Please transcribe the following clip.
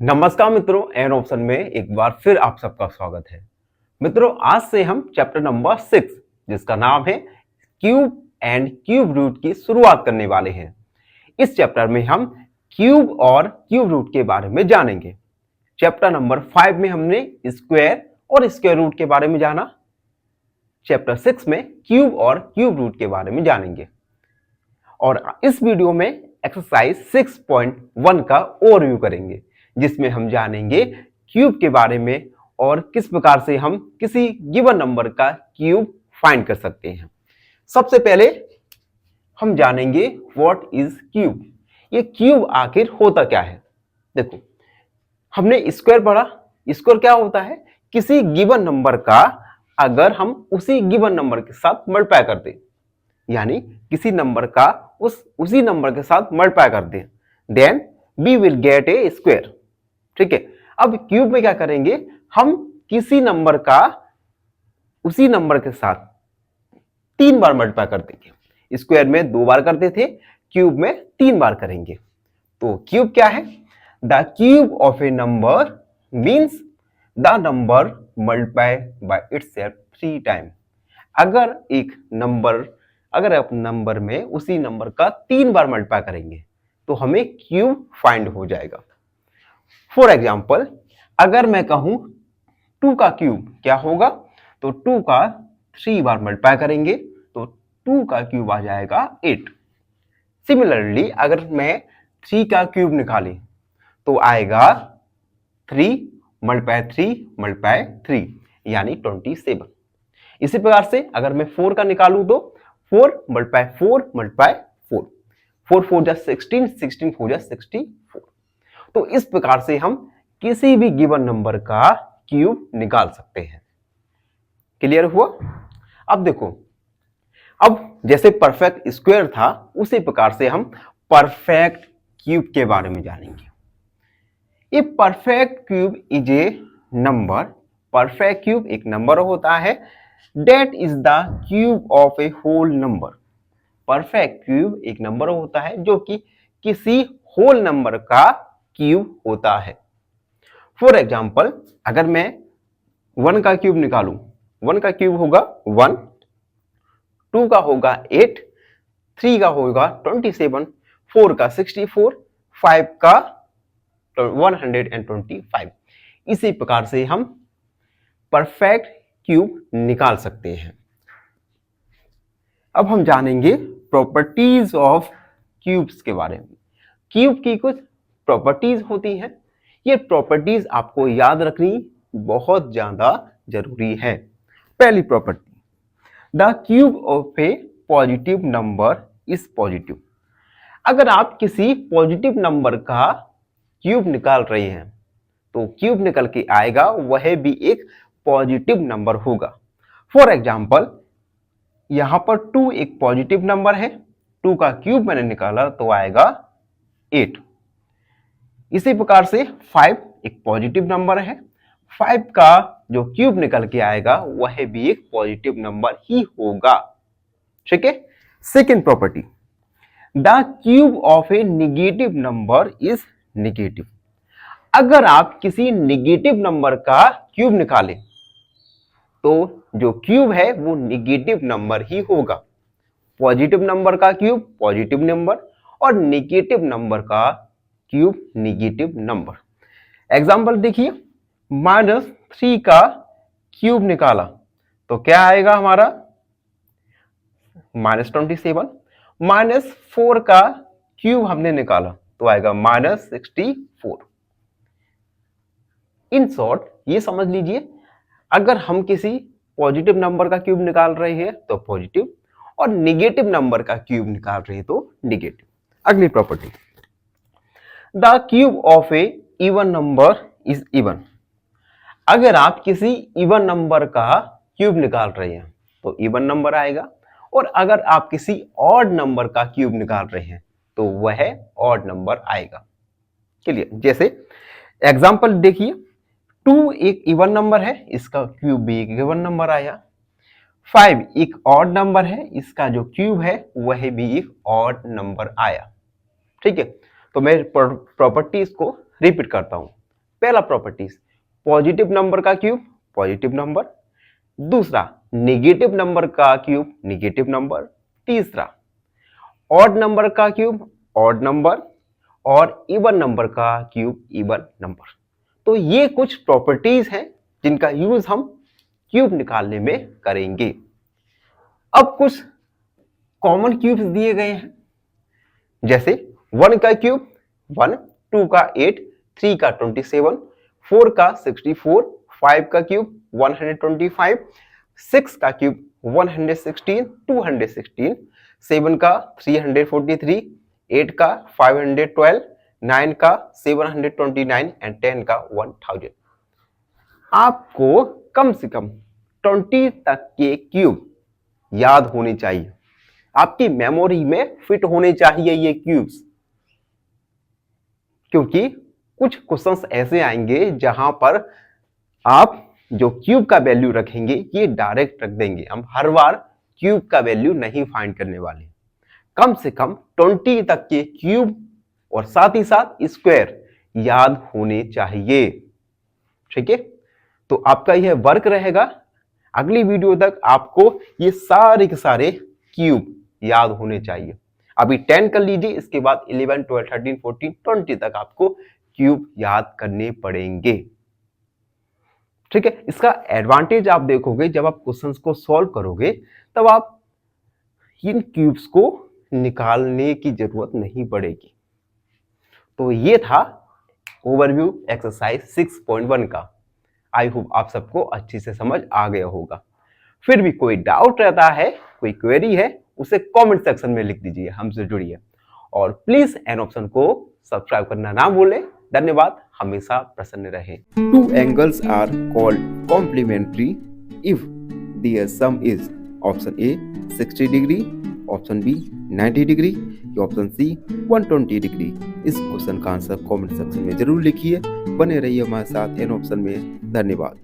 नमस्कार मित्रों, an option में एक बार फिर आप सबका स्वागत है। मित्रों, आज से हम चैप्टर नंबर 6 जिसका नाम है क्यूब एंड क्यूब रूट की शुरुआत करने वाले हैं। इस चैप्टर में हम क्यूब और क्यूब रूट के बारे में जानेंगे। चैप्टर नंबर 5 में हमने स्क्वायर और स्क्वायर रूट के बारे में जाना। चैप्टर 6 में क्यूब और क्यूब रूट के बारे में जानेंगे और इस वीडियो में एक्सरसाइज 6.1 का ओवरव्यू करेंगे, जिसमें हम जानेंगे क्यूब के बारे में और किस प्रकार से हम किसी गिवन नंबर का क्यूब फाइंड कर सकते हैं। सबसे पहले हम जानेंगे व्हाट इज क्यूब। ये क्यूब आखिर होता क्या है। देखो, हमने स्क्वायर पढ़ा। स्क्वायर क्या होता है? किसी गिवन नंबर का अगर हम उसी गिवन नंबर के साथ मल्टीप्लाई कर दें, यानी किसी नंबर का उसी नंबर के साथ मल्टीप्लाई कर दें, then we will get a square. ठीक है। अब क्यूब में क्या करेंगे? हम किसी नंबर का उसी नंबर के साथ 3 बार मल्टीप्लाई कर देंगे। स्क्वायर में 2 बार करते थे, क्यूब में 3 बार करेंगे। तो क्यूब क्या है? The cube of A number means the number multiply by itself 3 time. अगर आप नंबर में उसी नंबर का 3 बार मल्टीप्लाई करेंगे तो हमें क्यूब फाइंड हो जाएगा। फॉर एग्जाम्पल, अगर मैं कहूं 2 का क्यूब क्या होगा, तो 2 का 3 बार मल्टीप्लाई करेंगे तो 2 का क्यूब आ जाएगा 8। सिमिलरली अगर मैं 3 का क्यूब निकालें तो आएगा 3 मल्टीप्लाई 3 मल्टीप्लाई 3 यानी 27। इसी प्रकार से अगर मैं 4 का निकालूं तो 4 मल्टीप्लाई 4 मल्टीप्लाई 4, 4 4 जा 16, 16 4 जा 64। तो इस प्रकार से हम किसी भी गिवन नंबर का क्यूब निकाल सकते हैं। क्लियर हुआ? अब देखो, अब जैसे परफेक्ट स्क्वायर था उसी प्रकार से हम परफेक्ट क्यूब के बारे में जानेंगे। ये perfect cube is a number. Perfect cube एक नंबर होता है that is the cube of a whole number। Perfect cube एक नंबर होता है जो कि किसी होल नंबर का क्यूब होता है। फॉर एग्जाम्पल, अगर मैं 1 का क्यूब निकालूं, 1 का क्यूब होगा 1, 2 का होगा 8, 3 का होगा 27, 4 का 64, 5 का 125। इसी प्रकार से हम परफेक्ट क्यूब निकाल सकते हैं। अब हम जानेंगे प्रॉपर्टीज ऑफ क्यूब्स के बारे में। क्यूब की कुछ प्रॉपर्टीज होती हैं। ये प्रॉपर्टीज आपको याद रखनी बहुत ज्यादा जरूरी है। पहली property, the cube of A positive number is positive. अगर आप किसी पॉजिटिव नंबर का क्यूब निकाल रहे हैं तो क्यूब निकल के आएगा वह भी एक पॉजिटिव नंबर होगा। फॉर एग्जाम्पल, यहां पर 2 एक पॉजिटिव नंबर है, 2 का क्यूब मैंने निकाला तो आएगा 8। इसी प्रकार से 5 एक पॉजिटिव नंबर है, 5 का जो क्यूब निकल के आएगा वह भी एक पॉजिटिव नंबर ही होगा। ठीक है। Second property, the cube of A negative number is negative. अगर आप किसी निगेटिव नंबर का क्यूब निकालें तो जो क्यूब है वो निगेटिव नंबर ही होगा। पॉजिटिव नंबर का क्यूब पॉजिटिव नंबर और निगेटिव नंबर का क्यूब निगेटिव नंबर। एग्जाम्पल देखिए, -3 का क्यूब निकाला तो क्या आएगा हमारा -27। -4 का क्यूब हमने निकाला तो आएगा -64। इन शॉर्ट ये समझ लीजिए, अगर हम किसी पॉजिटिव नंबर का क्यूब निकाल रहे हैं तो पॉजिटिव और निगेटिव नंबर का क्यूब निकाल रहे हैं तो निगेटिव। अगली property, the cube of A even number is even. अगर आप किसी इवन नंबर का क्यूब निकाल रहे हैं तो इवन नंबर आएगा, और अगर आप किसी ऑड नंबर का क्यूब निकाल रहे हैं तो वह ऑड नंबर आएगा। क्लियर? जैसे एग्जाम्पल देखिए, 2 एक इवन नंबर है, इसका क्यूब भी एक इवन नंबर आया। 5 एक ऑड नंबर है, इसका जो क्यूब है वह भी एक ऑड नंबर आया। ठीक है। तो मैं प्रॉपर्टीज को रिपीट करता हूं। पहला प्रॉपर्टीज, पॉजिटिव नंबर का क्यूब पॉजिटिव नंबर, दूसरा नेगेटिव नंबर का क्यूब नेगेटिव नंबर, तीसरा ऑड नंबर का क्यूब ऑड नंबर और इवन नंबर का क्यूब इवन नंबर। तो ये कुछ प्रॉपर्टीज हैं जिनका यूज हम क्यूब निकालने में करेंगे। अब कुछ कॉमन क्यूब्स दिए गए हैं, जैसे 1 का क्यूब 1, 2 का 8, 3 का 27, 4 का 64, 5 का क्यूब 125, 6 का क्यूब 116, 216, 7 का 343, 8 का 512, 9 का 729 एंड 10 का 1000। आपको कम से कम 20 तक के क्यूब याद होने चाहिए, आपकी मेमोरी में फिट होने चाहिए ये क्यूब्स, क्योंकि कुछ क्वेश्चंस ऐसे आएंगे जहां पर आप जो क्यूब का वैल्यू रखेंगे ये डायरेक्ट रख देंगे। हम हर बार क्यूब का वैल्यू नहीं फाइंड करने वाले। कम से कम 20 तक के क्यूब और साथ ही साथ स्क्वायर याद होने चाहिए। ठीक है, तो आपका यह वर्क रहेगा। अगली वीडियो तक आपको ये सारे के सारे क्यूब याद होने चाहिए। अभी 10 कर लीजिए, इसके बाद 11, 12, 13, 14, 20 तक आपको क्यूब याद करने पड़ेंगे। ठीक है, इसका एडवांटेज आप देखोगे जब आप क्वेश्चंस को सॉल्व करोगे तब आप इन क्यूब्स को निकालने की जरूरत नहीं पड़ेगी। तो ये था ओवरव्यू एक्सरसाइज 6.1 का। आई होप आप सबको अच्छी से समझ आ गया होगा। फिर भी कोई डाउट रहता है, कोई क्वेरी है, उसे कमेंट सेक्शन में लिख दीजिए, हमसे जुड़िए और प्लीज एन ऑप्शन को सब्सक्राइब करना ना भूलें। धन्यवाद, हमेशा प्रसन्न रहें। Two angles are called complementary if their sum is option A 60 degree, option B 90 degree या ऑप्शन सी 120 डिग्री। इस क्वेश्चन का आंसर कमेंट सेक्शन में जरूर लिखिए। बने रहिए हमारे साथ एन ऑप्शन में। धन्यवाद।